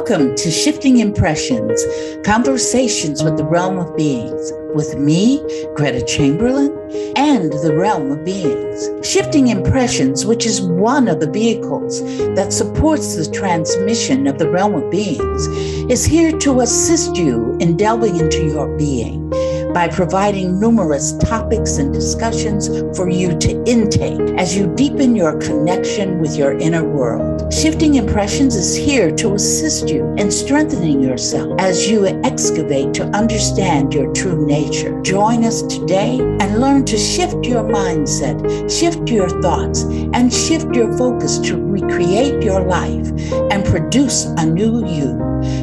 Welcome to Shifting Impressions, Conversations with the Realm of Beings, with me, Gretta Chamberlain, and the Realm of Beings. Shifting Impressions, which is one of the vehicles that supports the transmission of the Realm of Beings, is here to assist you in delving into your being by providing numerous topics and discussions for you to intake as you deepen your connection with your inner world. Shifting Impressions is here to assist you in strengthening yourself as you excavate to understand your true nature. Join us today and learn to shift your mindset, shift your thoughts, and shift your focus to recreate your life and produce a new you.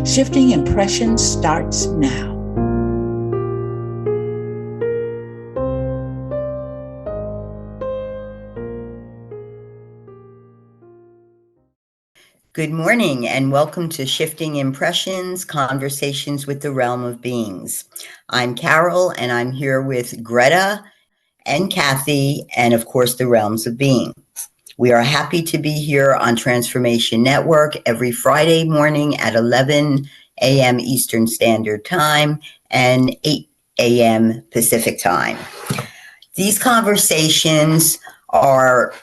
Shifting Impressions starts now. Good morning and welcome to Shifting Impressions, Conversations with the Realm of Beings. I'm Carol and I'm here with Gretta and Kathy and of course the Realms of Beings. We are happy to be here on Transformation Network every Friday morning at 11 a.m. Eastern Standard Time and 8 a.m. Pacific Time. These conversations are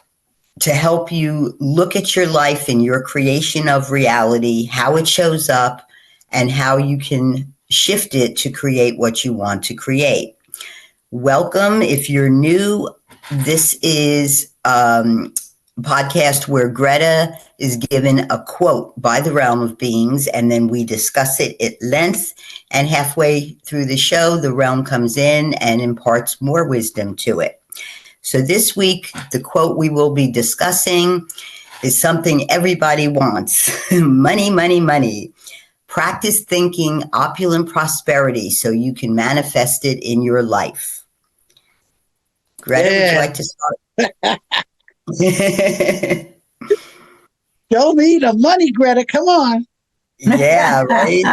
to help you look at your life and your creation of reality, how it shows up, and how you can shift it to create what you want to create. Welcome. If you're new, this is a podcast where Gretta is given a quote by the Realm of Beings, and then we discuss it at length. And halfway through the show, the realm comes in and imparts more wisdom to it. So this week, the quote we will be discussing is something everybody wants. Money, money, money. Practice thinking opulent prosperity so you can manifest it in your life. Gretta, would you like to start? Show me the money, Gretta. Come on. Yeah, right?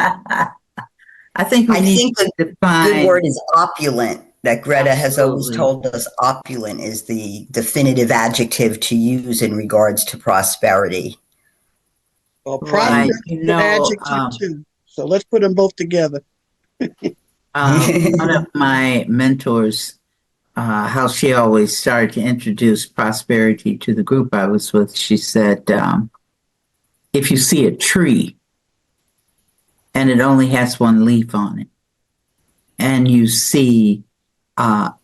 I think the good word is opulent. That Gretta has always told us opulent is the definitive adjective to use in regards to prosperity. Well, prosperity is an adjective too. So let's put them both together. One of my mentors, how she always started to introduce prosperity to the group I was with, she said, if you see a tree and it only has one leaf on it, and you see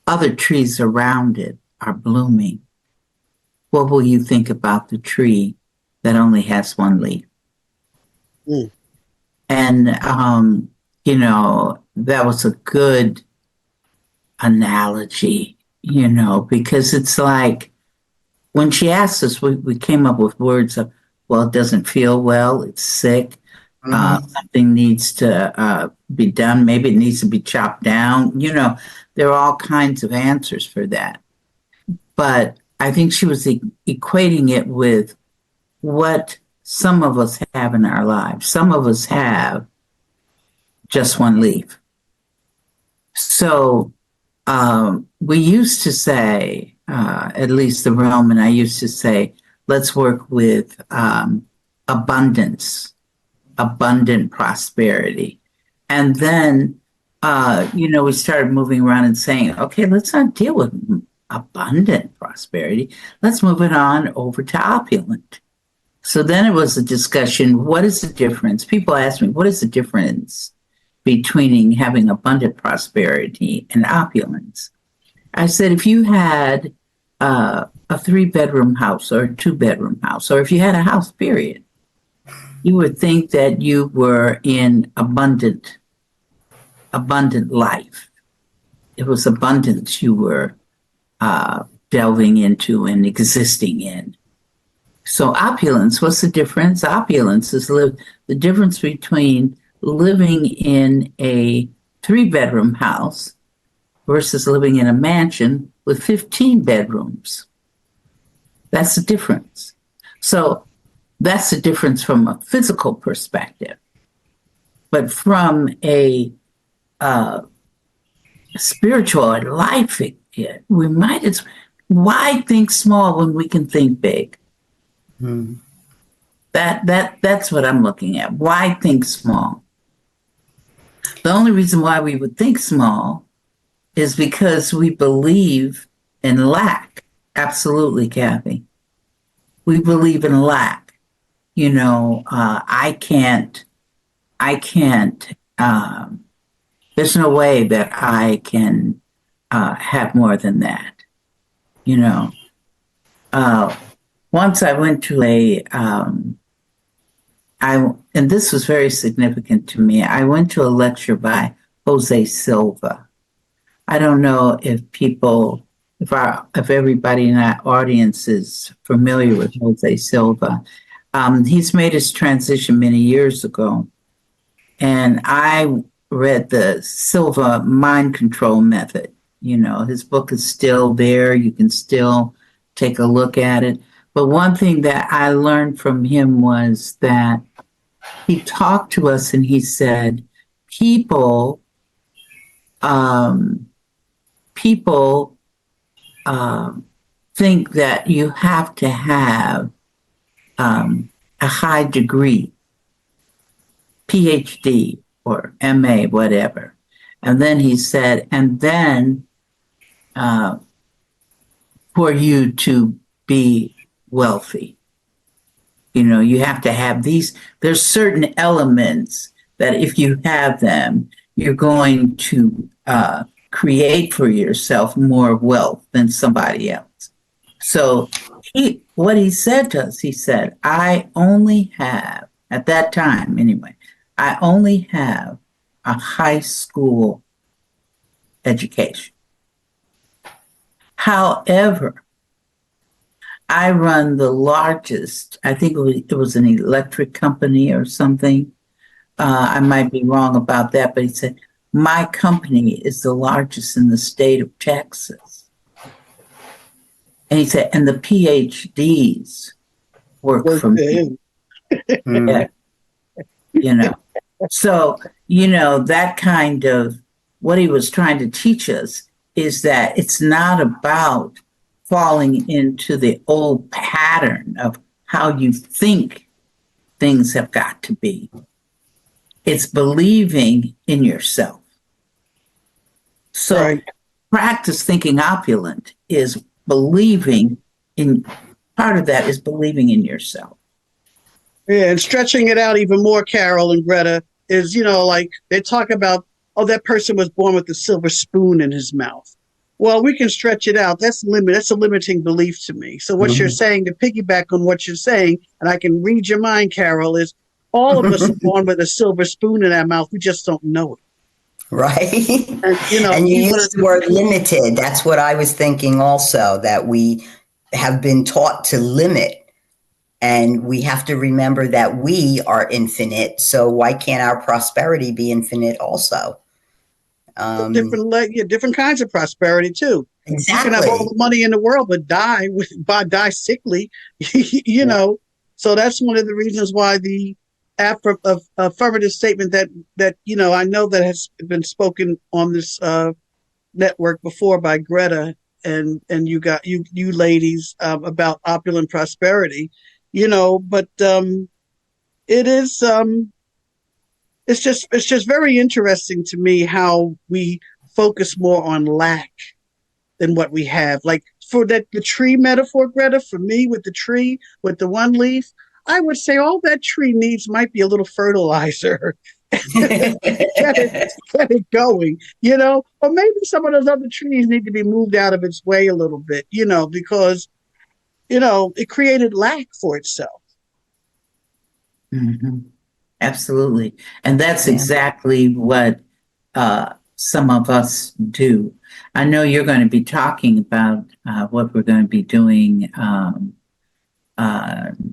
other trees around it are blooming, what will you think about the tree that only has one leaf? Mm. And, that was a good analogy, because it's like when she asked us, we came up with words of, well, it doesn't feel well, it's sick. Something needs to be done. Maybe it needs to be chopped down. There are all kinds of answers for that. But I think she was equating it with what some of us have in our lives. Some of us have just one leaf. So we used to say, at least the realm, and I used to say, let's work with abundant prosperity. And then, we started moving around and saying, okay, let's not deal with abundant prosperity. Let's move it on over to opulent. So then it was a discussion, what is the difference? People ask me, what is the difference between having abundant prosperity and opulence? I said, if you had a 3-bedroom house or a 2-bedroom house, or if you had a house, period, you would think that you were in abundant life. It was abundance you were delving into and existing in. So opulence, what's the difference? Opulence is the difference between living in a 3-bedroom house versus living in a mansion with 15 bedrooms. That's the difference. So that's the difference from a physical perspective. But from a spiritual and life, we might why think small when we can think big? That's what I'm looking at. Why think small? The only reason why we would think small is because we believe in lack. Absolutely, Kathy. We believe in lack. There's no way that I can have more than that. Once I went to and this was very significant to me. I went to a lecture by Jose Silva. I don't know if everybody in our audience is familiar with Jose Silva. He's made his transition many years ago, and I read the Silva mind control method. His book is still there. You can still take a look at it. But one thing that I learned from him was that he talked to us and he said, people think that you have to have a high degree, PhD or MA, whatever. And then he said, for you to be wealthy, you have to have there's certain elements that if you have them, you're going to create for yourself more wealth than somebody else. So what he said to us, he said, I only have, at that time anyway, I only have a high school education. However, I run the largest, I think it was an electric company or something. I might be wrong about that, but he said, my company is the largest in the state of Texas. And he said, and the PhDs work for me. Yeah. So, that kind of what he was trying to teach us is that it's not about falling into the old pattern of how you think things have got to be. It's believing in yourself. So practice thinking opulent is believing in, part of that is believing in yourself. Yeah, and stretching it out even more, Carol and Greta, is, like they talk about, that person was born with a silver spoon in his mouth. Well, we can stretch it out. That's a limiting belief to me. So what you're saying, to piggyback on what you're saying, and I can read your mind, Carol, is all of us are born with a silver spoon in our mouth. We just don't know it. Right. And you use the word limited. That's what I was thinking also, that we have been taught to limit. And we have to remember that we are infinite. So why can't our prosperity be infinite also? Different kinds of prosperity too. Exactly. You can have all the money in the world, but die sickly. So that's one of the reasons why the affirmative statement that I know that has been spoken on this network before by Greta and you ladies about opulent prosperity. But it is it's just very interesting to me how we focus more on lack than what we have. Like for the tree metaphor, Greta, for me with the tree, with the one leaf, I would say all that tree needs might be a little fertilizer. get it going, or maybe some of those other trees need to be moved out of its way a little bit, because, it created lack for itself. Mm-hmm. Absolutely. And that's exactly what some of us do. I know you're going to be talking about what we're going to be doing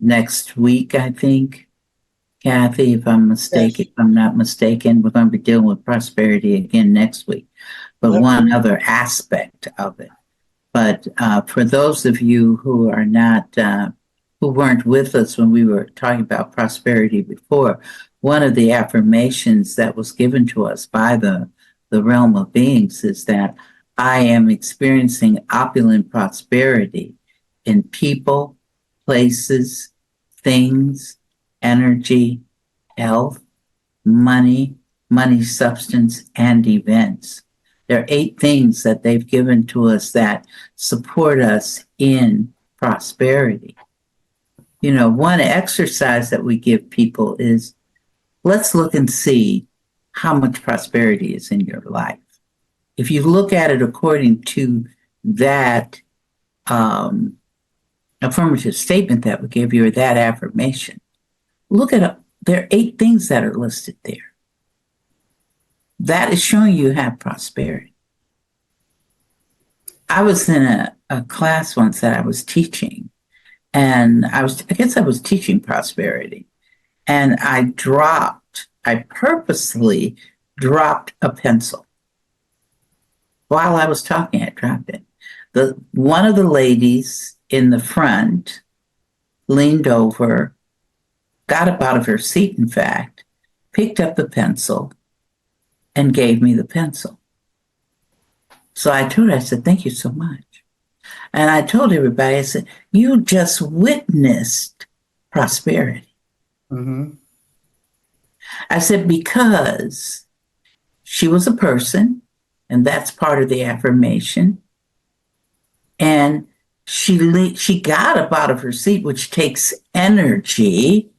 next week, I think. Kathy, if I'm not mistaken, we're going to be dealing with prosperity again next week, but one other aspect of it. But for those of you who are not, who weren't with us when we were talking about prosperity before, one of the affirmations that was given to us by the realm of beings is that I am experiencing opulent prosperity in people, places, things, energy, health, money, money substance, and events. There are 8 things that they've given to us that support us in prosperity. You know, one exercise that we give people is, let's look and see how much prosperity is in your life. If you look at it according to that affirmative statement that we gave you, or that affirmation, look at there are 8 things that are listed there. That is showing you have prosperity. I was in a class once that I was teaching, and I guess I was teaching prosperity, and I purposely dropped a pencil. While I was talking, I dropped it. One of the ladies in the front leaned over, got up out of her seat, in fact, picked up the pencil, and gave me the pencil. So I told her, I said, thank you so much. And I told everybody, I said, you just witnessed prosperity. Mm-hmm. I said, because she was a person, and that's part of the affirmation. And she got up out of her seat, which takes energy.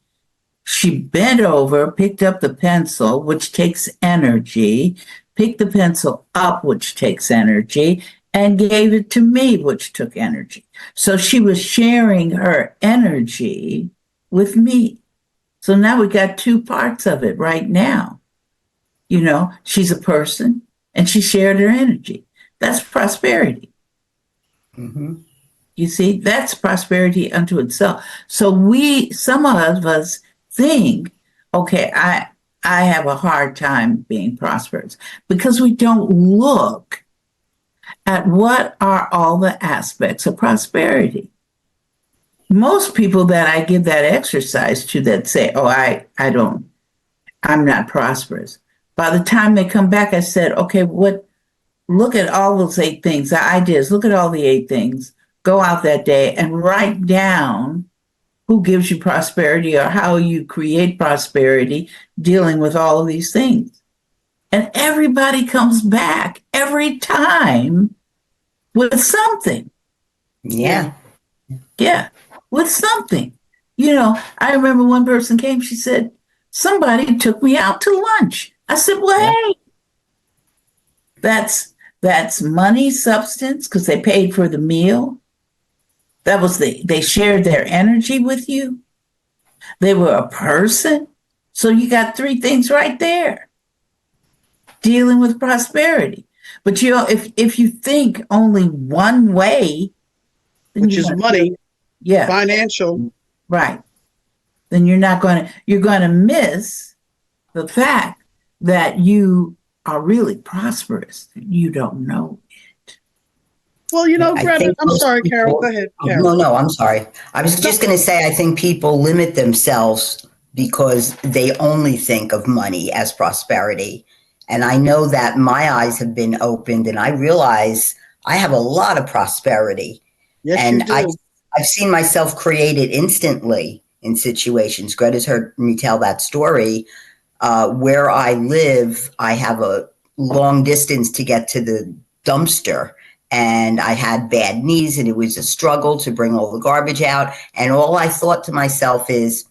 She bent over, picked up the pencil, which takes energy, picked the pencil up, which takes energy, and gave it to me, which took energy. So she was sharing her energy with me. So now we got 2 parts of it right now. You know, she's a person and she shared her energy. That's prosperity. Mm-hmm. You see, that's prosperity unto itself. So some of us think, okay, I have a hard time being prosperous, because we don't look at what are all the aspects of prosperity. Most people that I give that exercise to that say, oh, I'm not prosperous. By the time they come back, I said, okay, look at all those 8 things, the ideas, look at all the 8 things, go out that day and write down who gives you prosperity or how you create prosperity dealing with all of these things. And everybody comes back every time with something. Yeah. Yeah, with something. You know, I remember one person came, she said, somebody took me out to lunch. I said, well, hey, that's money, substance, because they paid for the meal. That was they shared their energy with you. They were a person. So you got 3 things right there. Dealing with prosperity. But you know, if you think only one way, which is money, yeah, financial, right, then you're going to miss the fact that you are really prosperous. You don't know it. Well, you know, Greta, I'm sorry, Carol. Go ahead, Carol. No, I'm sorry. I was just going to say, I think people limit themselves because they only think of money as prosperity. And I know that my eyes have been opened, and I realize I have a lot of prosperity. Yes, and you do. I've seen myself create it instantly in situations. Greta's heard me tell that story. Where I live, I have a long distance to get to the dumpster. And I had bad knees, and it was a struggle to bring all the garbage out. And all I thought to myself is,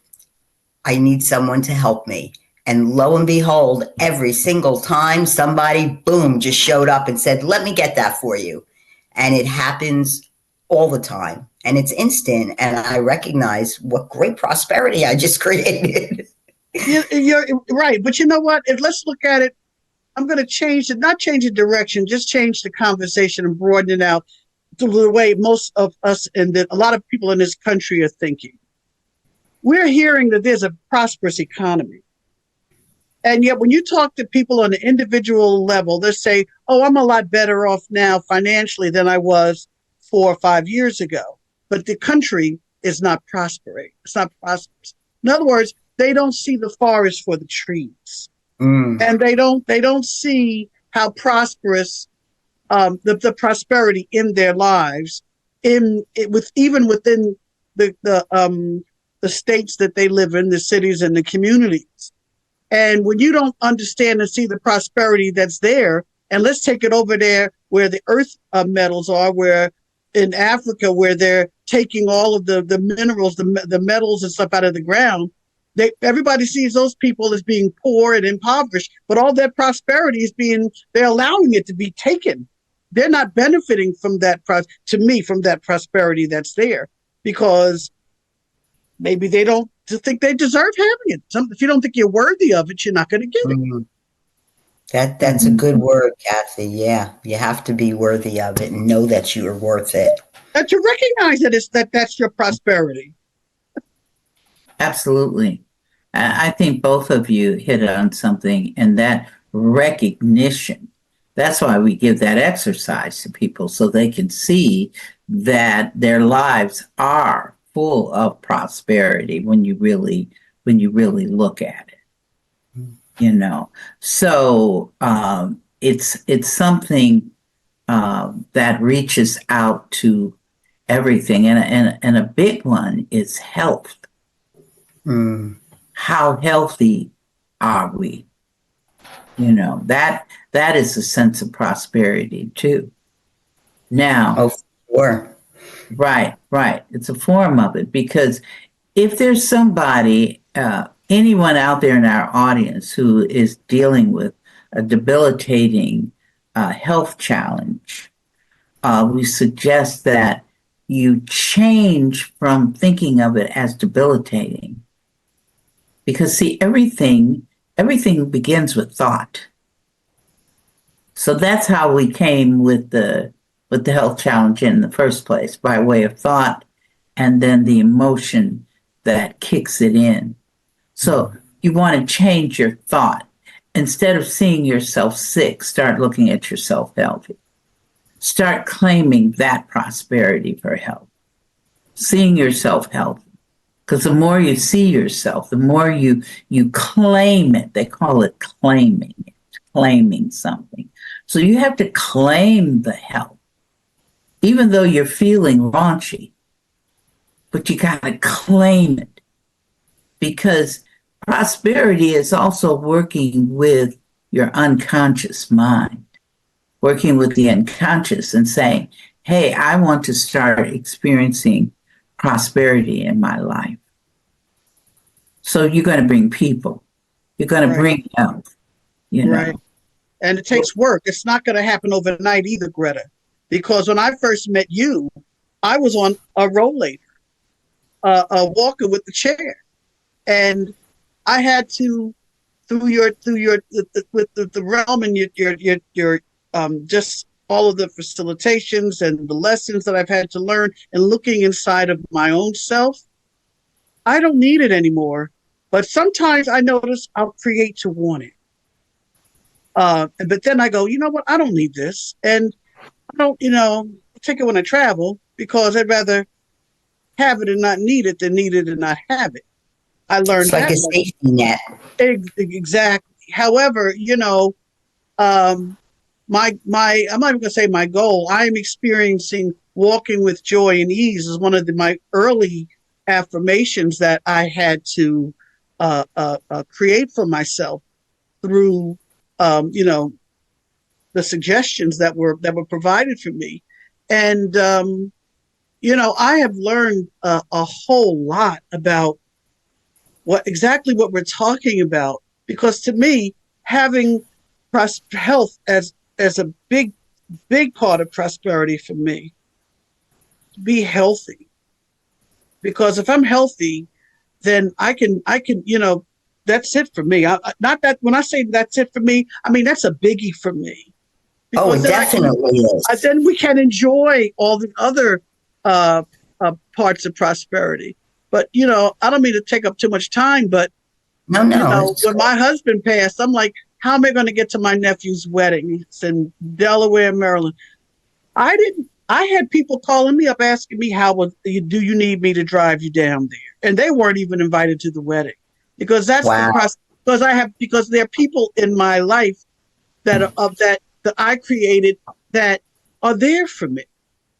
I need someone to help me. And lo and behold, every single time somebody, boom, just showed up and said, let me get that for you. And it happens all the time. And it's instant. And I recognize what great prosperity I just created. You're right. But you know what? Let's look at it. I'm going to change it, not change the direction, just change the conversation and broaden it out to the way most of us and a lot of people in this country are thinking. We're hearing that there's a prosperous economy. And yet when you talk to people on the individual level, they say, oh, I'm a lot better off now financially than I was 4 or 5 years ago. But the country is not prospering. It's not prosperous. In other words, they don't see the forest for the trees. And they don't see how prosperous the prosperity in their lives, even within the the states that they live in, the cities and the communities. And when you don't understand and see the prosperity that's there, and let's take it over there where the earth metals are, where in Africa, where they're taking all of the minerals, the metals and stuff out of the ground, everybody sees those people as being poor and impoverished, but all that prosperity they're allowing it to be taken. They're not benefiting from that, to me, from that prosperity that's there, because maybe they don't think they deserve having it. If you don't think you're worthy of it, you're not going to get it. Mm-hmm. That's a good word, Kathy. Yeah, you have to be worthy of it and know that you are worth it. And to recognize that's your prosperity. Absolutely. I think both of you hit on something, and that recognition. That's why we give that exercise to people, so they can see that their lives are full of prosperity when you really look at it. So it's something that reaches out to everything, and a big one is health. How healthy are we? That is a sense of prosperity too. Now, oh, sure. Right. It's a form of it, because if there's somebody, anyone out there in our audience who is dealing with a debilitating health challenge, we suggest that you change from thinking of it as debilitating. Because see, everything begins with thought. So that's how we came with the health challenge in the first place, by way of thought, and then the emotion that kicks it in. So you want to change your thought. Instead of seeing yourself sick, start looking at yourself healthy. Start claiming that prosperity for health. Seeing yourself healthy. Because the more you see yourself, the more you claim it. They call it claiming it, claiming something. So you have to claim the health, even though you're feeling raunchy, but you got to claim it, because prosperity is also working with your unconscious mind, working with the unconscious and saying, hey, I want to start experiencing prosperity in my life. So you're going to bring people. You're going to bring health. Right. And it takes work. It's not going to happen overnight either, Greta. Because when I first met you, I was on a rollator, a walker with the chair. And I had to, through the realm and your just all of the facilitations and the lessons that I've had to learn and looking inside of my own self, I don't need it anymore. But sometimes I notice I'll create to want it. But then I go, you know what? I don't need this. And I don't, take it when I travel, because I'd rather have it and not need it than need it and not have it. I learned it's like a safety net. Exactly. However, I'm not even going to say my goal. I'm experiencing walking with joy and ease is one of my early affirmations that I had to create for myself through, the suggestions that were provided for me. And, I have learned a whole lot about what we're talking about, because to me, having health as a big part of prosperity for me, be healthy. Because if I'm healthy, then I can, that's it for me. Not that when I say that's it for me, I mean, that's a biggie for me. Because it definitely is. Then we can enjoy all the other parts of prosperity. But, I don't mean to take up too much time, but no. When my husband passed, I'm like, how am I going to get to my nephew's wedding? It's in Delaware, Maryland. I had people calling me up asking me, do you need me to drive you down there? And they weren't even invited to the wedding, because that's because there are people in my life that I created that are there for me.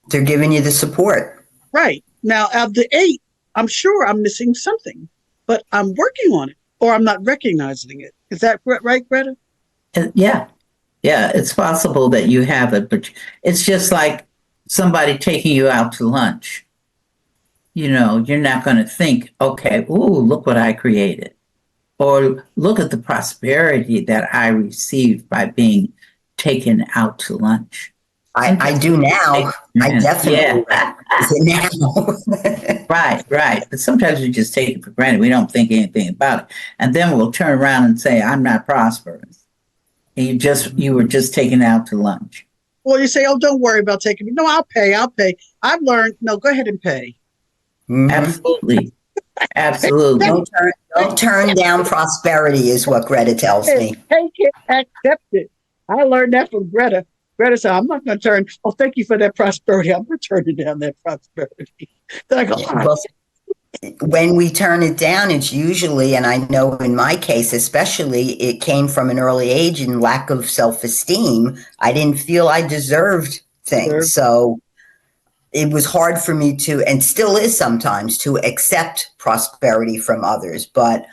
They're giving you the support. Right. Now, of the 8, I'm sure I'm missing something, but I'm working on it, or I'm not recognizing it. Is that right, Greta? Yeah. Yeah. It's possible that you have it, but it's just like somebody taking you out to lunch. You're not going to think, okay, ooh, look what I created. Or look at the prosperity that I received by being taken out to lunch. I do now. I definitely recognize it now. Right. But sometimes we just take it for granted. We don't think anything about it. And then we'll turn around and say, I'm not prosperous. And you were just taken out to lunch. Well, you say, oh, don't worry about taking me. No, I'll pay. I've learned, no, go ahead and pay. Mm-hmm. Absolutely. Don't turn down prosperity is what Greta tells me. Take it, accept it. I learned that from Greta. Greta said, I'm not going to turn, oh, thank you for that prosperity. I'm not turning down that prosperity. Then I go, well, when we turn it down, it's usually, and I know in my case especially, it came from an early age and lack of self-esteem. I didn't feel I deserved things. Sure. So it was hard for me to, and still is sometimes, to accept prosperity from others. But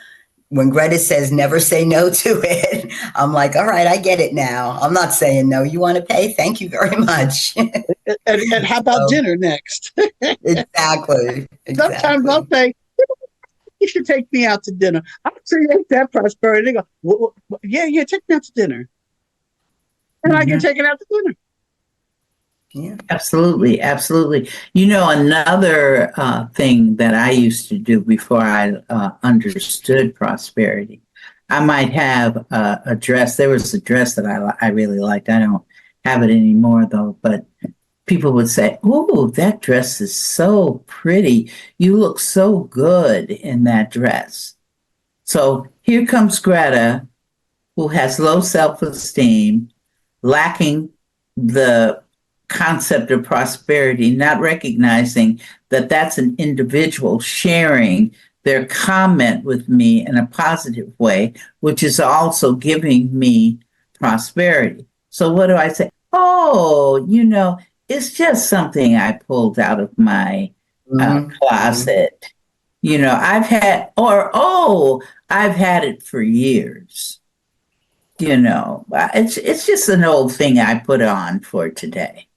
when Greta says never say no to it, I'm like, all right, I get it now. I'm not saying no. You want to pay? Thank you very much. and how about dinner next? Exactly. Sometimes I'll say, you should take me out to dinner. I'll create that prosperity. They go, well, yeah, take me out to dinner. And I can take it out to dinner. Yeah. Absolutely. Another thing that I used to do before I understood prosperity, I might have a dress. There was a dress that I really liked. I don't have it anymore, though, but people would say, oh, that dress is so pretty. You look so good in that dress. So here comes Greta, who has low self-esteem, lacking the concept of prosperity, not recognizing that that's an individual sharing their comment with me in a positive way, which is also giving me prosperity. So what do I say? Oh, it's just something I pulled out of my closet. I've had it for years. It's just an old thing I put on for today.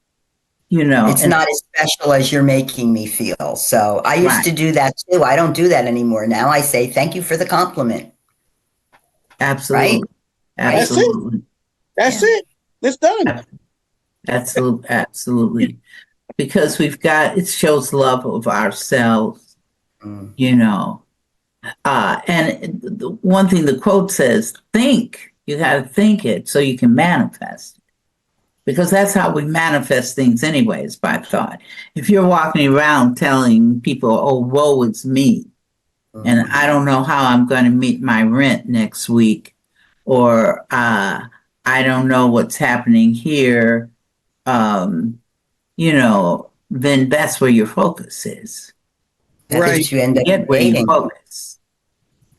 It's not as special as you're making me feel. So I used to do that too. I don't do that anymore. Now I say, thank you for the compliment. Absolutely. Right? Absolutely. That's it. It's done. Absolutely. Because it shows love of ourselves, And the one thing the quote says, think. You got to think it so you can manifest it. Because that's how we manifest things anyways, by thought. If you're walking around telling people, oh, woe is me, and I don't know how I'm going to meet my rent next week, or I don't know what's happening here, then that's where your focus is. Right. You end up where you focus.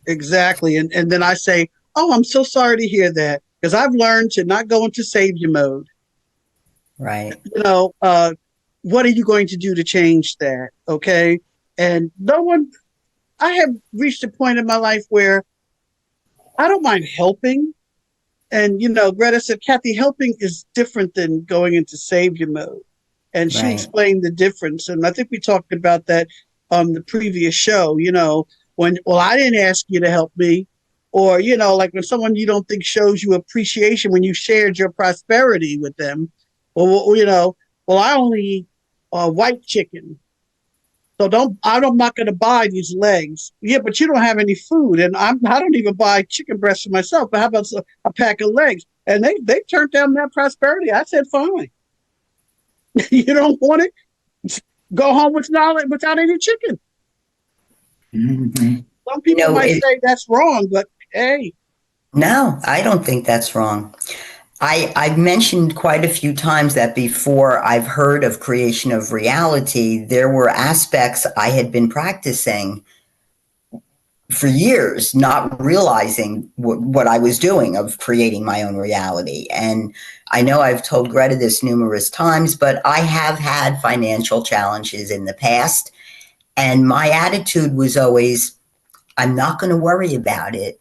Exactly. And then I say, oh, I'm so sorry to hear that, because I've learned to not go into savior mode. Right. What are you going to do to change that? Okay. And I have reached a point in my life where I don't mind helping. And, Greta said, Kathy, helping is different than going into savior mode. And she explained the difference. And I think we talked about that on the previous show, I didn't ask you to help me. Or, like when someone you don't think shows you appreciation when you shared your prosperity with them. Or, I only eat white chicken. So I'm not going to buy these legs. Yeah, but you don't have any food. And I don't even buy chicken breasts for myself. But how about a pack of legs? And they turned down that prosperity. I said, fine. You don't want it? Go home without any chicken. Mm-hmm. Some people might say that's wrong, but hey. No, I don't think that's wrong. I've mentioned quite a few times that before I've heard of creation of reality, there were aspects I had been practicing for years, not realizing what I was doing of creating my own reality. And I know I've told Greta this numerous times, but I have had financial challenges in the past. And my attitude was always, I'm not going to worry about it.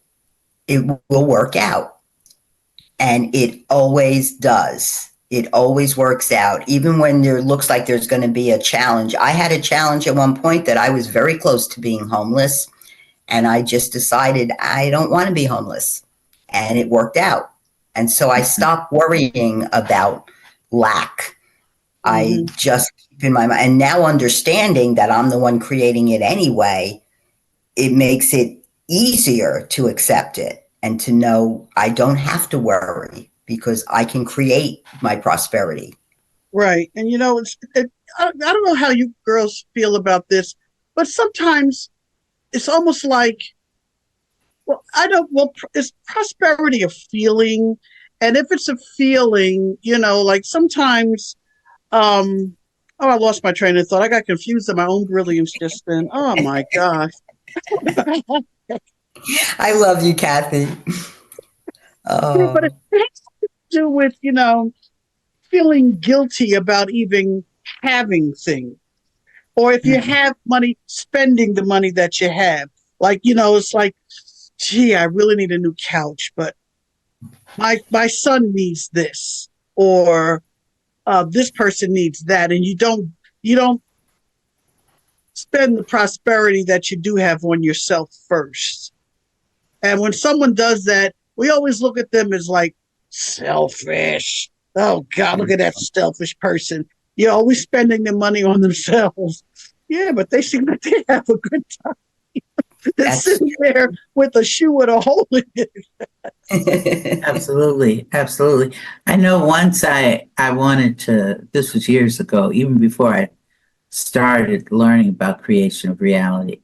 It will work out. And it always does. It always works out, even when there looks like there's going to be a challenge. I had a challenge at one point that I was very close to being homeless. And I just decided I don't want to be homeless. And it worked out. And so I stopped worrying about lack. I just keep in my mind. And now understanding that I'm the one creating it anyway, it makes it easier to accept it and to know I don't have to worry because I can create my prosperity. Right. And I don't know how you girls feel about this, but sometimes it's almost like, is prosperity a feeling? And if it's a feeling, like sometimes, I lost my train of thought. I got confused in my own brilliance just then. Oh my gosh. I love you, Kathy. But it has to do with, feeling guilty about even having things. Or if you have money, spending the money that you have. Like, it's like, gee, I really need a new couch, but my son needs this, or this person needs that, and you don't spend the prosperity that you do have on yourself first. And when someone does that, we always look at them as like selfish. Oh God, look at that selfish person. You're always spending their money on themselves. Yeah, but they seem like they have a good time. They're sitting there with a shoe with a hole in it. Absolutely. Absolutely. I know once I wanted to, this was years ago, even before I started learning about creation of reality.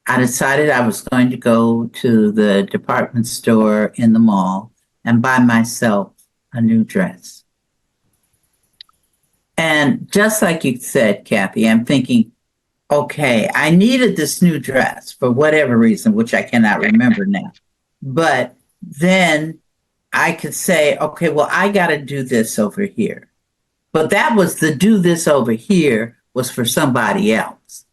I decided I was going to go to the department store in the mall and buy myself a new dress. And just like you said, Kathy, I'm thinking, okay, I needed this new dress for whatever reason, which I cannot remember now. But then I could say, okay, well, I got to do this over here. But that was the do this over here was for somebody else.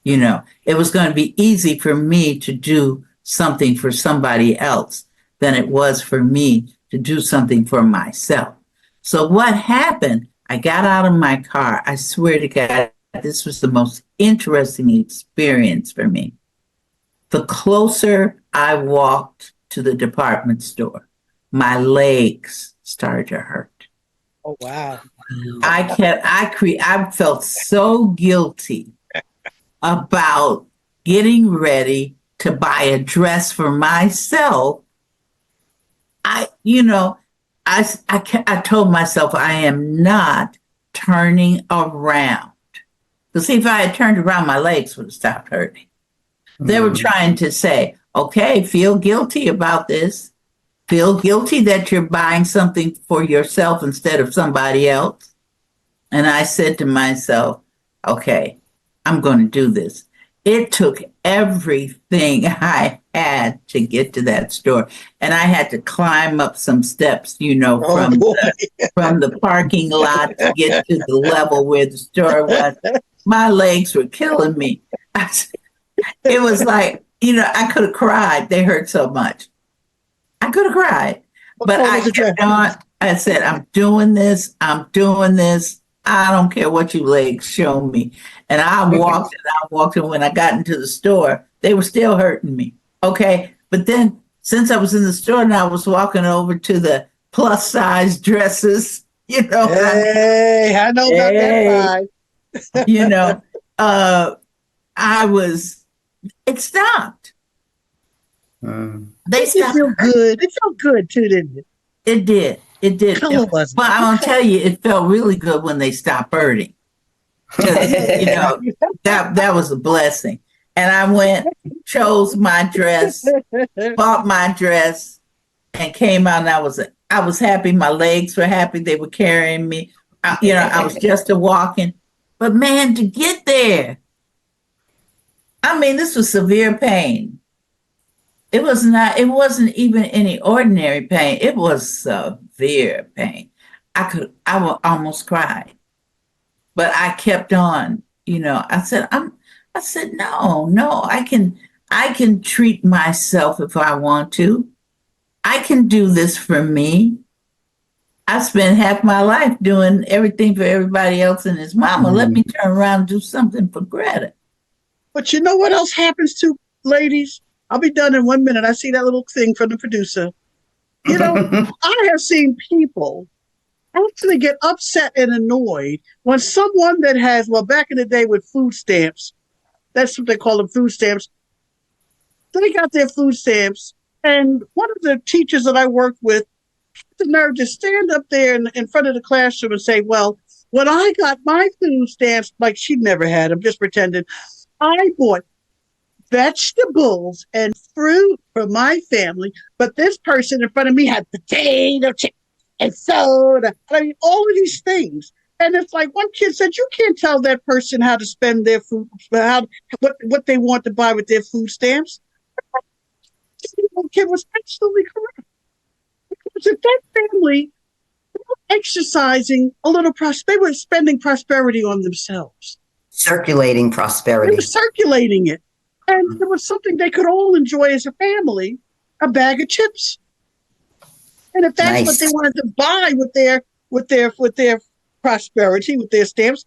It was going to be easy for me to do something for somebody else than it was for me to do something for myself. So what happened? I got out of my car. I swear to God, this was the most interesting experience for me. The closer I walked to the department store, my legs started to hurt. Oh, wow. I felt so guilty about getting ready to buy a dress for myself. I told myself I am not turning around. Because if I had turned around, my legs would have stopped hurting. They were trying to say, okay, feel guilty about this. Feel guilty that you're buying something for yourself instead of somebody else. And I said to myself, okay, I'm going to do this. It took everything I had to get to that store. And I had to climb up some steps, from the parking lot to get to the level where the store was. My legs were killing me. It was like, I could have cried. They hurt so much. I could have cried. But I kept on. I said, I'm doing this. I'm doing this. I don't care what you legs show me. And I walked. And when I got into the store, they were still hurting me. Okay. But then since I was in the store and I was walking over to the plus size dresses, Hey, I know about that side. It stopped. They stopped. Feel good. It felt good too, didn't it? It did. It did. But I'm going to tell you, it felt really good when they stopped hurting. That was a blessing. And I went, chose my dress, bought my dress, and came out. And I was happy. My legs were happy. They were carrying me. I was just walking. But man, to get there, this was severe pain. It wasn't even any ordinary pain. It was severe pain. I almost cried. but I kept on, I said, no, I can treat myself if I want to. I can do this for me. I spent half my life doing everything for everybody else and his mama. Let me turn around and do something for Greta. But you know what else happens to ladies? I'll be done in 1 minute. I see that little thing from the producer. I have seen people actually get upset and annoyed when someone that has, well, back in the day with food stamps, that's what they call them, food stamps. They got their food stamps, and one of the teachers that I worked with had the nerve to stand up there in front of the classroom and say, well, when I got my food stamps, like she'd never had them, just pretending, I bought vegetables and fruit for my family, but this person in front of me had potato chips and soda. I mean, all of these things. And it's like one kid said, you can't tell that person how to spend their food, what they want to buy with their food stamps. The kid was absolutely correct. Because if that family were exercising a little they were spending prosperity on themselves. Circulating prosperity. They were circulating it. And there was something they could all enjoy as a family, a bag of chips. And if that's what they wanted to buy with their prosperity, with their stamps,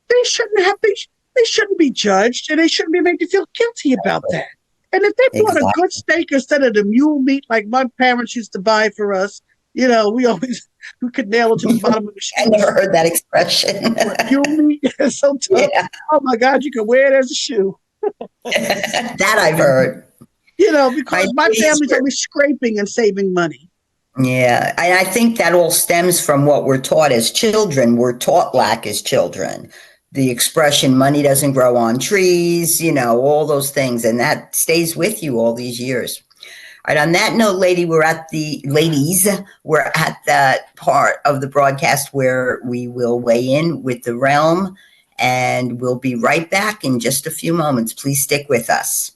they shouldn't be judged, and they shouldn't be made to feel guilty about that. And if they bought a good steak instead of the mule meat like my parents used to buy for us, we could nail it to the bottom of the shoe. I never heard that expression. Mule meat is so tough. Yeah. Oh my God, you can wear it as a shoe. That I've heard. Because my family's always scraping and saving money. Yeah, and I think that all stems from what we're taught as children. We're taught lack as children. The expression money doesn't grow on trees, all those things. And that stays with you all these years. All right, on that note, ladies, we're at that part of the broadcast where we will weigh in with the realm, and we'll be right back in just a few moments. Please stick with us.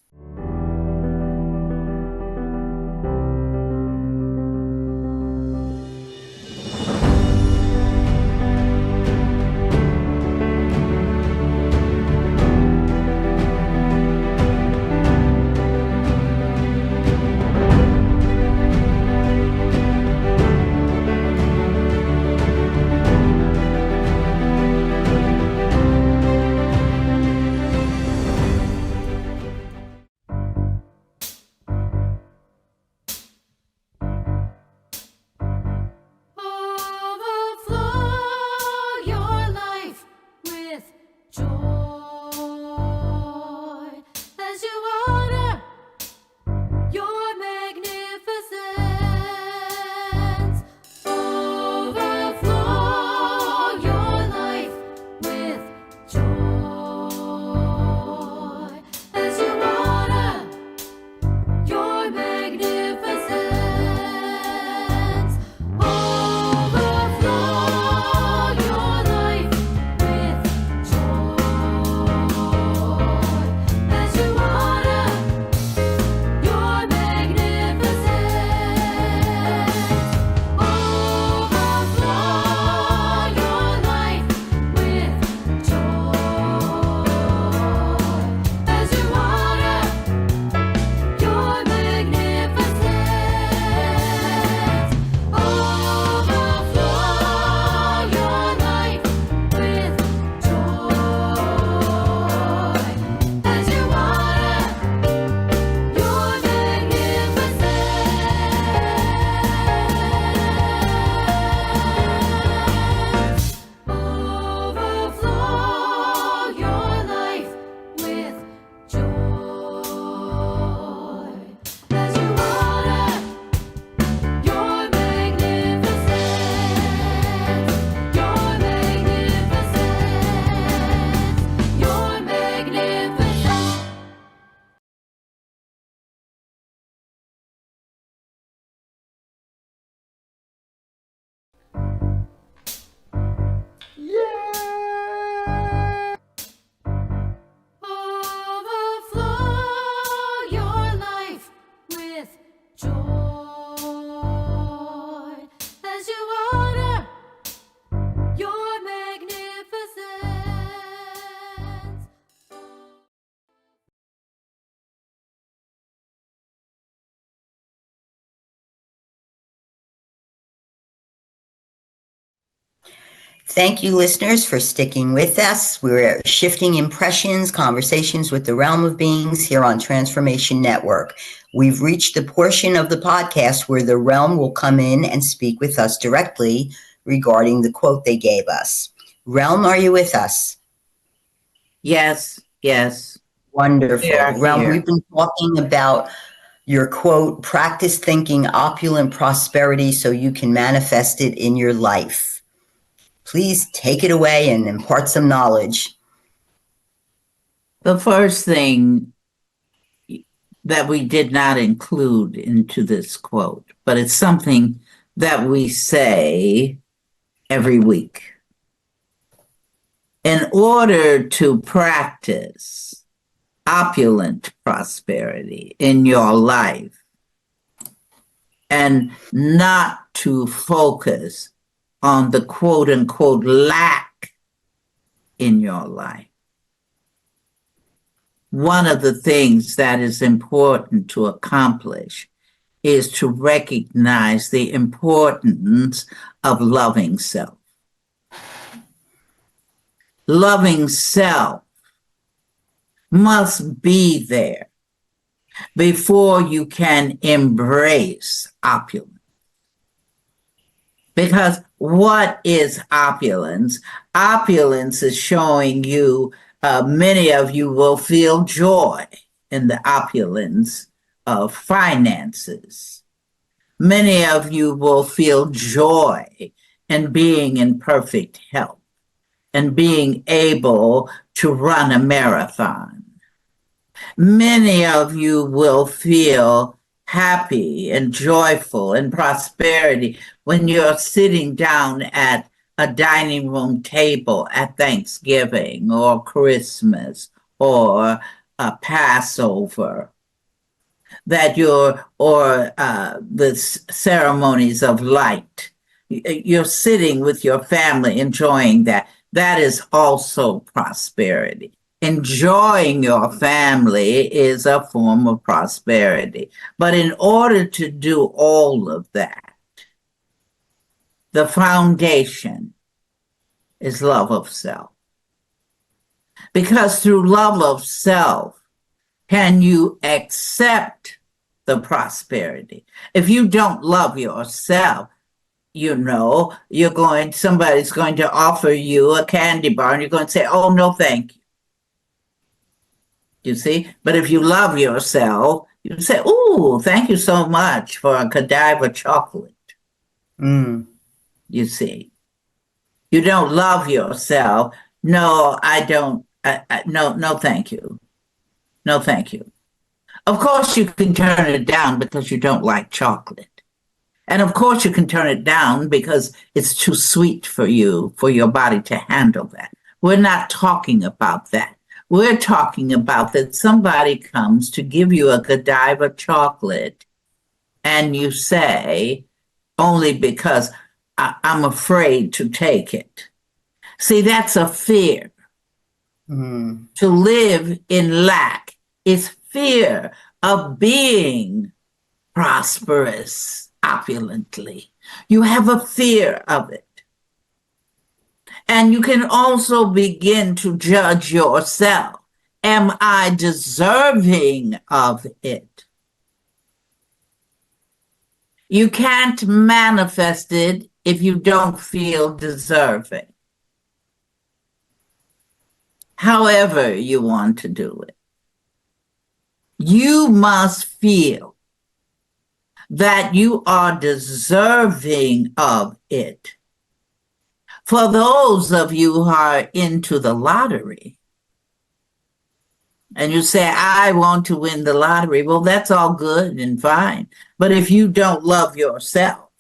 Thank you, listeners, for sticking with us. We're shifting impressions, conversations with the realm of beings here on Transformation Network. We've reached the portion of the podcast where the realm will come in and speak with us directly regarding the quote they gave us. Realm, are you with us? Yes, yes. Wonderful. Realm, Here. we've been talking about your quote, practice thinking opulent prosperity so you can manifest it in your life. Please take it away and impart some knowledge. The first thing that we did not include into this quote, but it's something that we say every week. In order to practice opulent prosperity in your life and not to focus on the quote unquote lack in your life, one of the things that is important to accomplish is to recognize the importance of loving self. Loving self must be there before you can embrace opulence. Because what is opulence? Opulence is showing you, many of you will feel joy in the opulence of finances. Many of you will feel joy in being in perfect health and being able to run a marathon. Many of you will feel happy and joyful and prosperity when you're sitting down at a dining room table at Thanksgiving or Christmas or a Passover, that the ceremonies of light. You're sitting with your family enjoying that. That is also prosperity. Enjoying your family is a form of prosperity. But in order to do all of that, the foundation is love of self. Because through love of self, can you accept the prosperity? If you don't love yourself, somebody's going to offer you a candy bar and you're going to say, oh, no, thank you. You see? But if you love yourself, you say, ooh, thank you so much for a Godiva chocolate. You see? You don't love yourself. No, I don't. No, thank you. No, thank you. Of course, you can turn it down because you don't like chocolate. And of course, you can turn it down because it's too sweet for you, for your body to handle that. We're not talking about that. We're talking about that somebody comes to give you a Godiva chocolate and you say, only because I'm afraid to take it. See, that's a fear. To live in lack is fear of being prosperous opulently. You have a fear of it. And you can also begin to judge yourself. Am I deserving of it? You can't manifest it if you don't feel deserving. However you want to do it. You must feel that you are deserving of it. For those of you who are into the lottery, and you say, I want to win the lottery, well, that's all good and fine. But if you don't love yourself,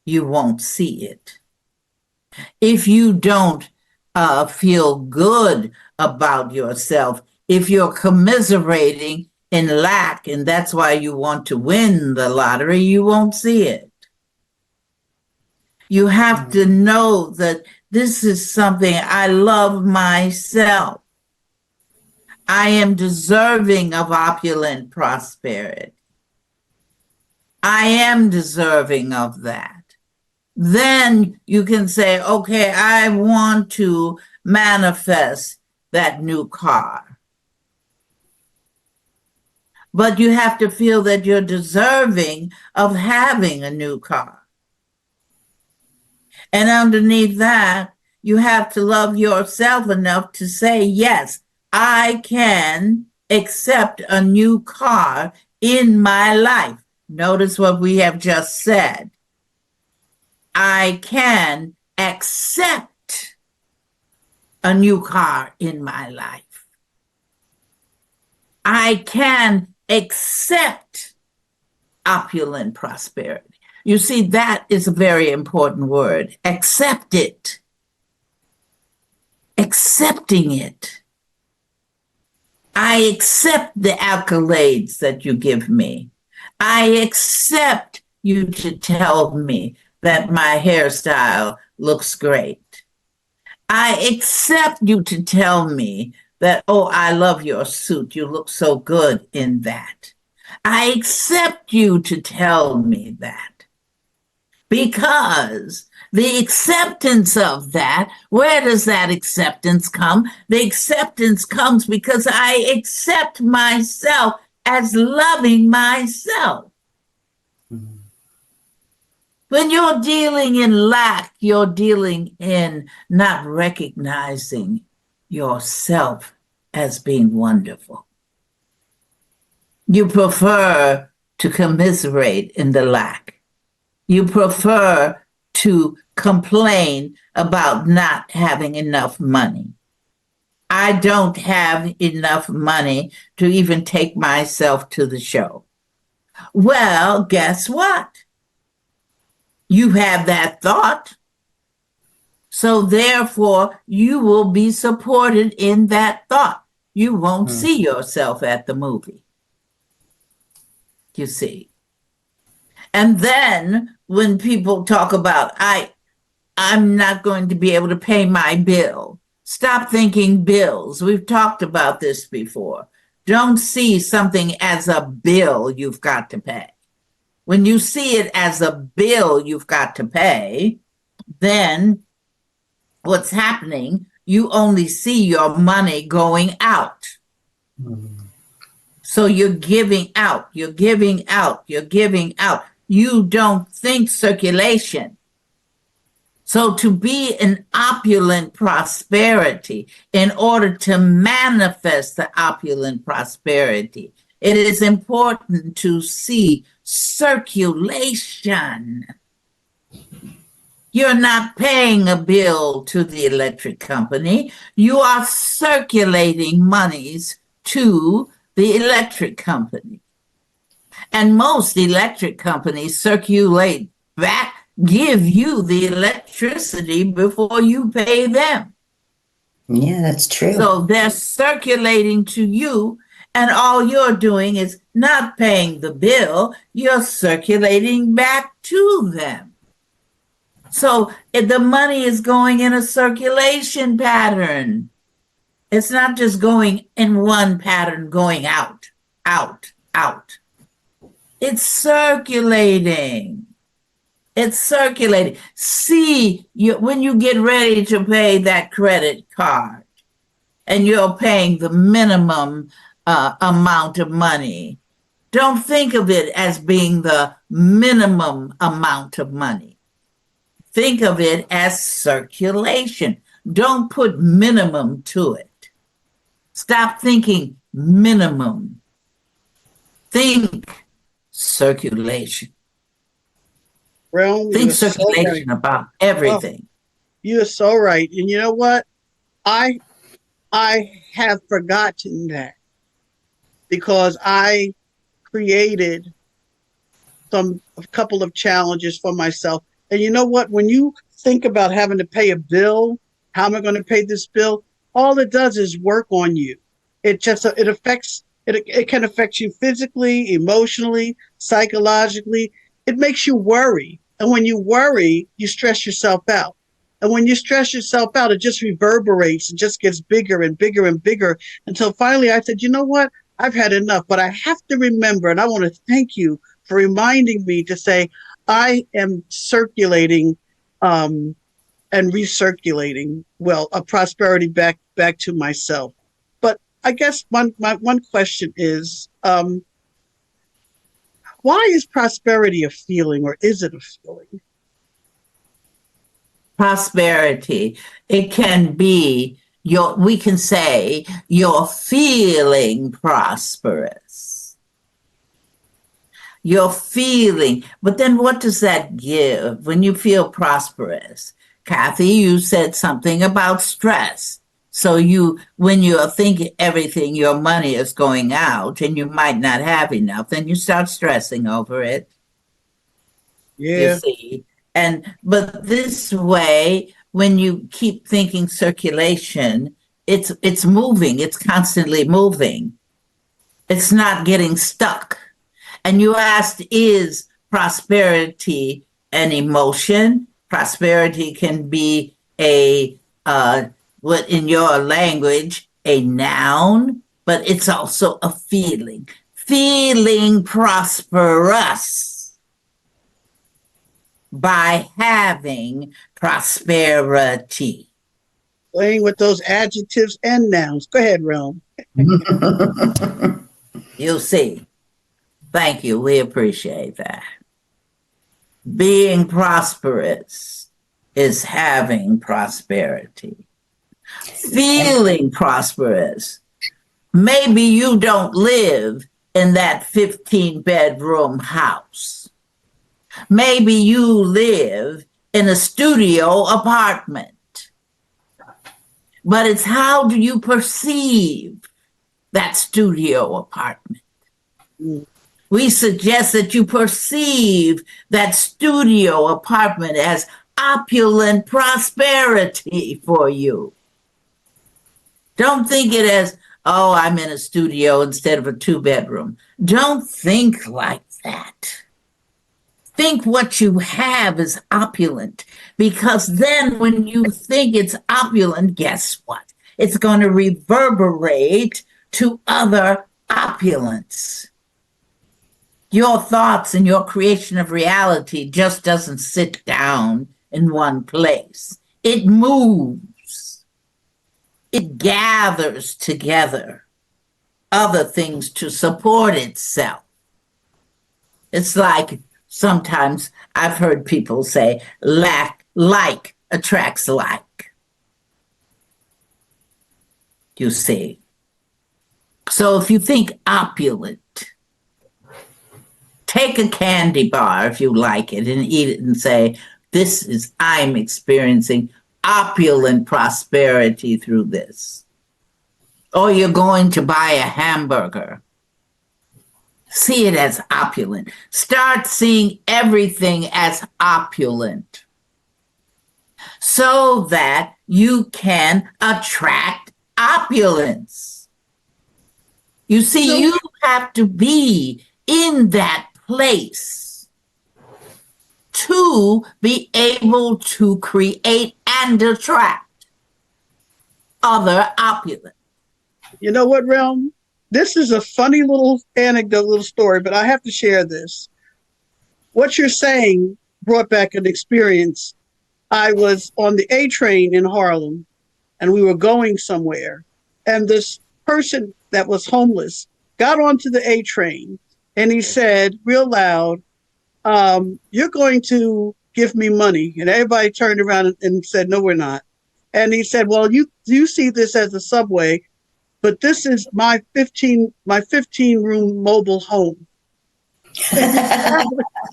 you won't see it. If you don't feel good about yourself, if you're commiserating in lack, and that's why you want to win the lottery, you won't see it. You have to know that this is something I love myself. I am deserving of opulent prosperity. I am deserving of that. then you can say, okay, I want to manifest that new car. But you have to feel that you're deserving of having a new car. And underneath that, you have to love yourself enough to say, yes, I can accept a new car in my life. Notice what we have just said. I can accept a new car in my life. I can accept opulent prosperity. You see, that is a very important word. Accept it. Accepting it. I accept the accolades that you give me. I accept you to tell me that my hairstyle looks great. I accept you to tell me that, oh, I love your suit. You look so good in that. I accept you to tell me that. Because the acceptance of that, where does that acceptance come? The acceptance comes because I accept myself as loving myself. Mm-hmm. When you're dealing in lack, you're dealing in not recognizing yourself as being wonderful. You prefer to commiserate in the lack. You prefer to complain about not having enough money. I don't have enough money to even take myself to the show. Well, guess what? You have that thought. So therefore, you will be supported in that thought. You won't see yourself at the movie. You see. And then when people talk about, I'm not going to be able to pay my bill. Stop thinking bills. We've talked about this before. Don't see something as a bill you've got to pay. When you see it as a bill you've got to pay, then what's happening, you only see your money going out. Mm-hmm. So you're giving out, you're giving out, you're giving out. You don't think circulation. So to be in opulent prosperity, in order to manifest the opulent prosperity, it is important to see circulation. You're not paying a bill to the electric company. You are circulating monies to the electric company. And most electric companies circulate back, give you the electricity before you pay them. Yeah, that's true. So they're circulating to you, and all you're doing is not paying the bill, you're circulating back to them. So the money is going in a circulation pattern. It's not just going in one pattern, going out, out, out. It's circulating. It's circulating. See, when you get ready to pay that credit card and you're paying the minimum amount of money, don't think of it as being the minimum amount of money. Think of it as circulation. Don't put minimum to it. Stop thinking minimum. Think circulation. Realm, think circulation so about everything. Oh, you're so right. And you know what? I have forgotten that because I created a couple of challenges for myself. And you know what? When you think about having to pay a bill, how am I going to pay this bill? All it does is work on you. It can affect you physically, emotionally, psychologically. It makes you worry. And when you worry, you stress yourself out. And when you stress yourself out, it just reverberates. It just gets bigger and bigger and bigger until finally I said, you know what? I've had enough, but I have to remember, and I want to thank you for reminding me to say, I am circulating and recirculating, well, a prosperity back to myself. But I guess my one question is, why is prosperity a feeling, or is it a feeling? Prosperity, it can be we can say you're feeling prosperous. You're feeling, but then what does that give when you feel prosperous? Kathy, you said something about stress. So when you're thinking everything, your money is going out and you might not have enough, then you start stressing over it. You Yeah. see. But this way, when you keep thinking circulation, it's moving, it's constantly moving. It's not getting stuck. And you asked, is prosperity an emotion? Prosperity can be what in your language, a noun, but it's also a feeling. Feeling prosperous by having prosperity. Playing with those adjectives and nouns. Go ahead, Realm. You see. Thank you. We appreciate that. Being prosperous is having prosperity. Feeling prosperous. Maybe you don't live in that 15-bedroom house. Maybe you live in a studio apartment. But it's how do you perceive that studio apartment? We suggest that you perceive that studio apartment as opulent prosperity for you. Don't think it as, oh, I'm in a studio instead of a 2-bedroom. Don't think like that. Think what you have is opulent, because then when you think it's opulent, guess what? It's going to reverberate to other opulence. Your thoughts and your creation of reality just doesn't sit down in one place. It moves. It gathers together other things to support itself. It's like sometimes I've heard people say, like attracts like. You see. So if you think opulent, take a candy bar if you like it and eat it and say, I'm experiencing opulent prosperity through this. Or you're going to buy a hamburger. See it as opulent. Start seeing everything as opulent so that you can attract opulence. You see, you have to be in that place to be able to create and attract other opulence. You know what, Realm? This is a funny little anecdote, little story, but I have to share this. What you're saying brought back an experience. I was on the A train in Harlem, and we were going somewhere, and this person that was homeless got onto the A train, and he said real loud, you're going to give me money. And everybody turned around and said, no, we're not. And he said, well, you see this as a subway, but this is my 15 room mobile home.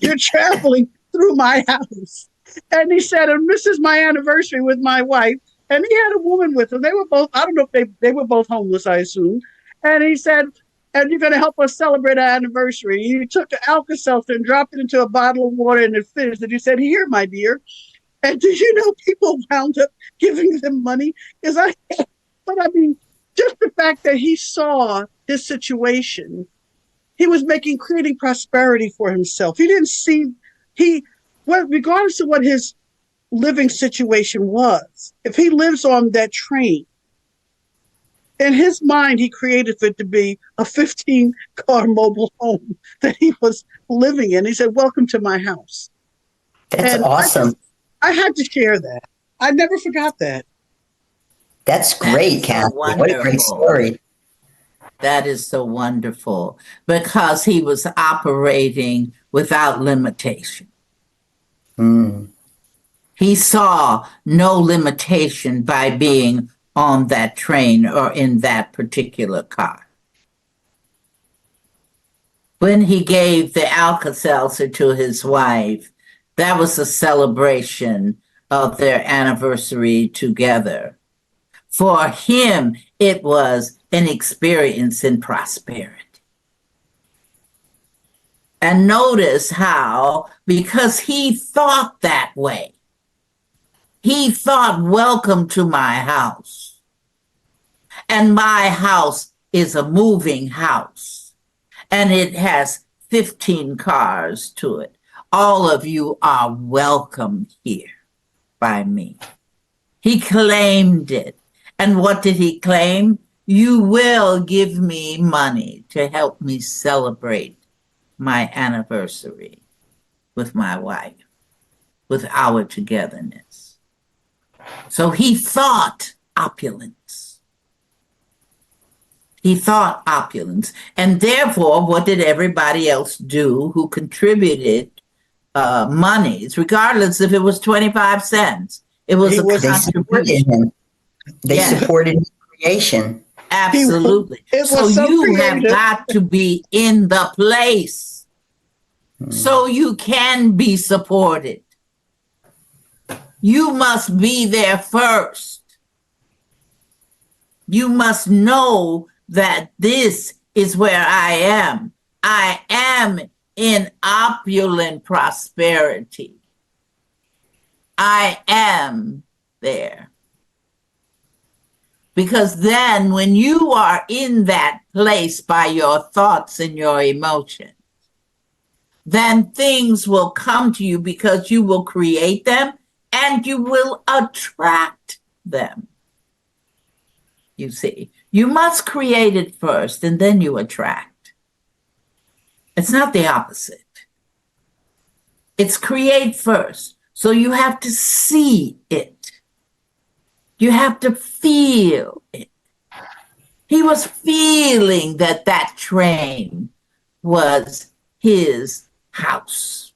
You're traveling through my house. And he said, and this is my anniversary with my wife. And he had a woman with him. They were both, I don't know if they were both homeless, I assume. And he said, and you're going to help us celebrate our anniversary. He took an Alka-Seltzer and dropped it into a bottle of water and it finished. And he said, here, my dear. And did you know people wound up giving them money? But I mean, just the fact that he saw his situation, he was creating prosperity for himself. He didn't see, regardless of what his living situation was, if he lives on that train, in his mind, he created it to be a 15-car mobile home that he was living in. He said, welcome to my house. That's And awesome. I had to share that. I never forgot that. That's great, so Kathy. What a great wonderful. story. That is so wonderful because he was operating without limitation. Mm. He saw no limitation by being on that train or in that particular car. When he gave the Alka-Seltzer to his wife, that was a celebration of their anniversary together. For him, it was an experience in prosperity. And notice how, because he thought that way, he thought, welcome to my house. And my house is a moving house. And it has 15 cars to it. All of you are welcome here by me. He claimed it. And what did he claim? You will give me money to help me celebrate my anniversary with my wife, with our togetherness. So he thought opulence. He thought opulence. And therefore, what did everybody else do who contributed monies, regardless if it was 25 cents? It was He a was- They supported contribution. him. They Yeah. supported his creation. Absolutely. It was So so you have creative. got to be in the place so you can be supported. You must be there first. You must know that this is where I am. I am in opulent prosperity. I am there. Because then when you are in that place by your thoughts and your emotions, then things will come to you because you will create them and you will attract them. You see, you must create it first and then you attract. It's not the opposite. It's create first. So you have to see it. You have to feel it. He was feeling that that train was his house.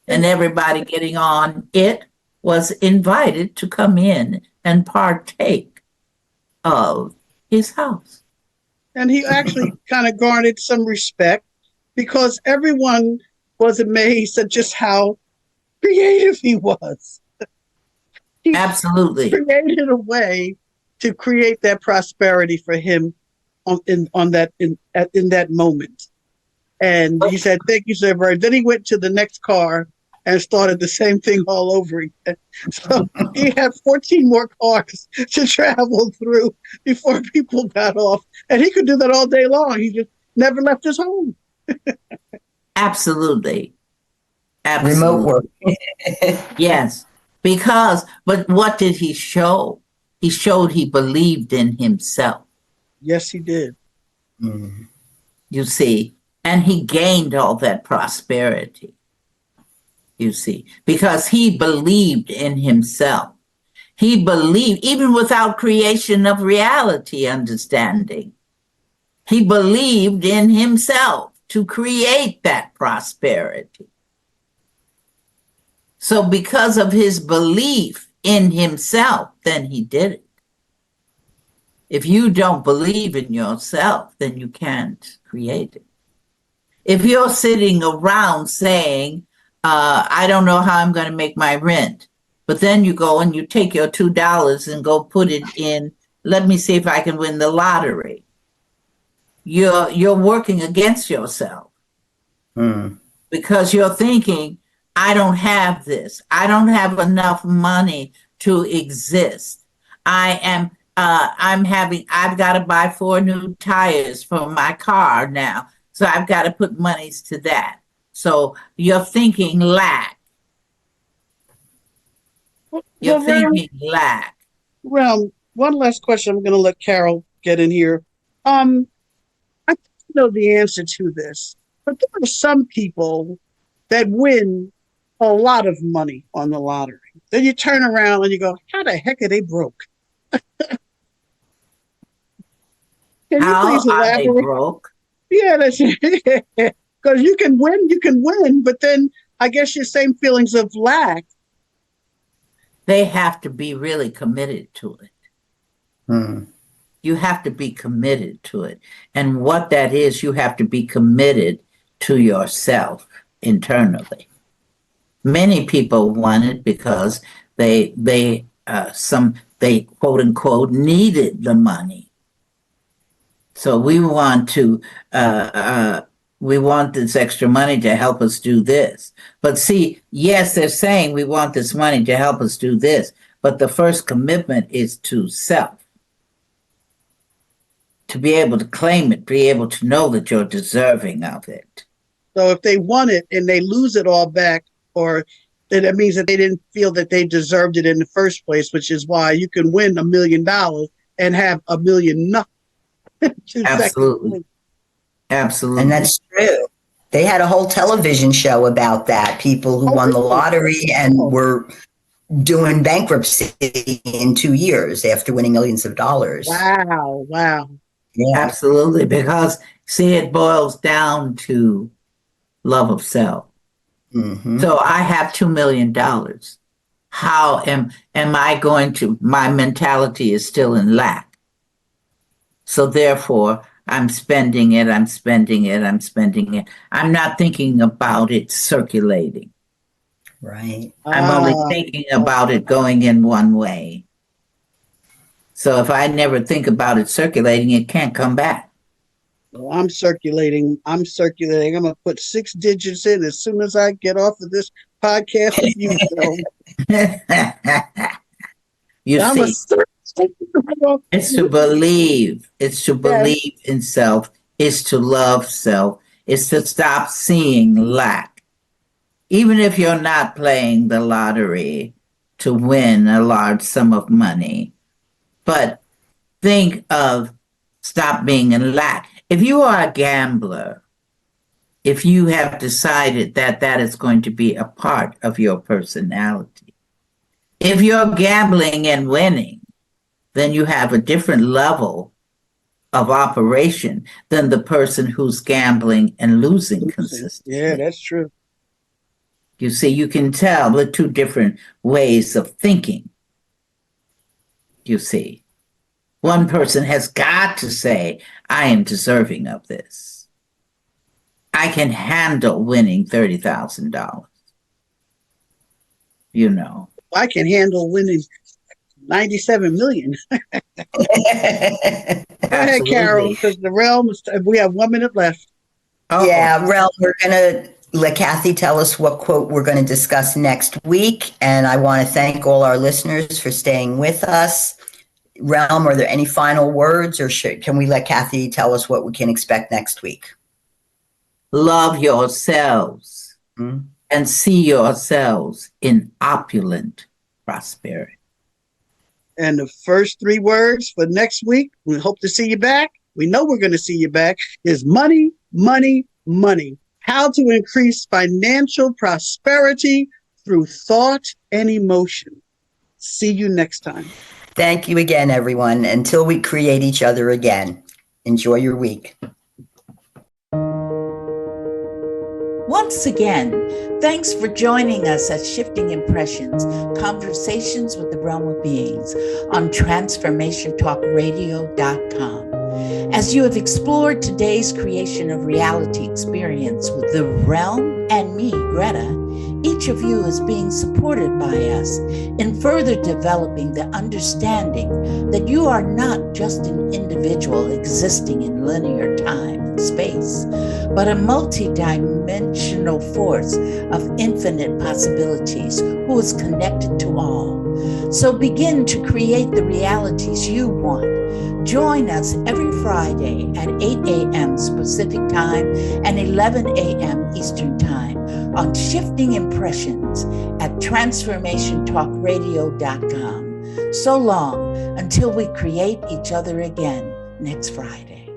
And everybody getting on it was invited to come in and partake of his house. And he actually kind of garnered some respect because everyone was amazed at just how creative he was. He Absolutely. created a way to create that prosperity for him in that moment. And he said, "Thank you, sir." Then he went to the next car and started the same thing all over again. So he had 14 more cars to travel through before people got off. And he could do that all day long. He just never left his home. Absolutely. Remote work. Yes. But what did he show? He showed he believed in himself. Yes, he did. Mm. You see, and he gained all that prosperity. You see, because he believed in himself. He believed, even without creation of reality understanding, he believed in himself to create that prosperity. So because of his belief in himself, then he did it. If you don't believe in yourself, then you can't create it. If you're sitting around saying, I don't know how I'm going to make my rent, but then you go and you take your $2 and go put it in, let me see if I can win the lottery. You're working against yourself because you're thinking, I don't have this. I don't have enough money to exist. I've got to buy 4 new tires for my car now. So I've got to put monies to that. So you're thinking lack. You're thinking lack. Well, one last question. I'm going to let Carol get in here. I don't know the answer to this, but there are some people that win a lot of money on the lottery. Then you turn around and you go, how the heck are they broke? Can you How please are they elaborate? broke? Yeah, that's because you can win, but then I guess your same feelings of lack. They have to be really committed to it. Hmm. You have to be committed to it. And what that is, you have to be committed to yourself internally. Many people want it because they quote unquote needed the money. So we want this extra money to help us do this. But see, yes, they're saying we want this money to help us do this, but the first commitment is to self. To be able to claim it, be able to know that you're deserving of it. So if they want it and they lose it all back, or that means that they didn't feel that they deserved it in the first place, which is why you can win $1 million and have $1 million nothing. Absolutely. Absolutely. And that's true. They had a whole television show about that. People who won the lottery and were doing bankruptcy in 2 years after winning millions of dollars. Wow. Yeah. Absolutely. Because, see, it boils down to love of self. Mm-hmm. So I have $2 million. How am I going to, my mentality is still in lack. So therefore, I'm spending it. I'm not thinking about it circulating. Right. I'm only thinking about it going in one way. So if I never think about it circulating, it can't come back. Well, I'm circulating. I'm going to put 6 digits in as soon as I get off of this podcast with you. You I'm see, it's to believe. It's to believe in self. It's to love self. It's to stop seeing lack. Even if you're not playing the lottery to win a large sum of money, but think of stop being in lack. If you are a gambler, if you have decided that that is going to be a part of your personality, if you're gambling and winning, then you have a different level of operation than the person who's gambling and losing consistently. Yeah, that's true. You see, you can tell the two different ways of thinking. You see, one person has got to say, I am deserving of this. I can handle winning $30,000. You know. I can handle winning 97 million. Go ahead, Carol, because the realm is, we have 1 minute left. Yeah, Realm, we're going to let Kathy tell us what quote we're going to discuss next week. And I want to thank all our listeners for staying with us. Realm, are there any final words, or can we let Kathy tell us what we can expect next week? Love yourselves and see yourselves in opulent prosperity. And the first 3 words for next week, we hope to see you back. We know we're going to see you back, is money, money, money. How to increase financial prosperity through thought and emotion. See you next time. Thank you again, everyone. Until we create each other again, enjoy your week. Once again, thanks for joining us at Shifting Impressions, Conversations with the Realm of Beings on TransformationTalkRadio.com. As you have explored today's creation of reality experience with the realm and me, Greta, each of you is being supported by us in further developing the understanding that you are not just an individual existing in linear time and space, but a multi-dimensional force of infinite possibilities who is connected to all. So begin to create the realities you want. Join us every Friday at 8 a.m. Pacific Time and 11 a.m. Eastern Time on Shifting Impressions at TransformationTalkRadio.com. So long until we create each other again next Friday.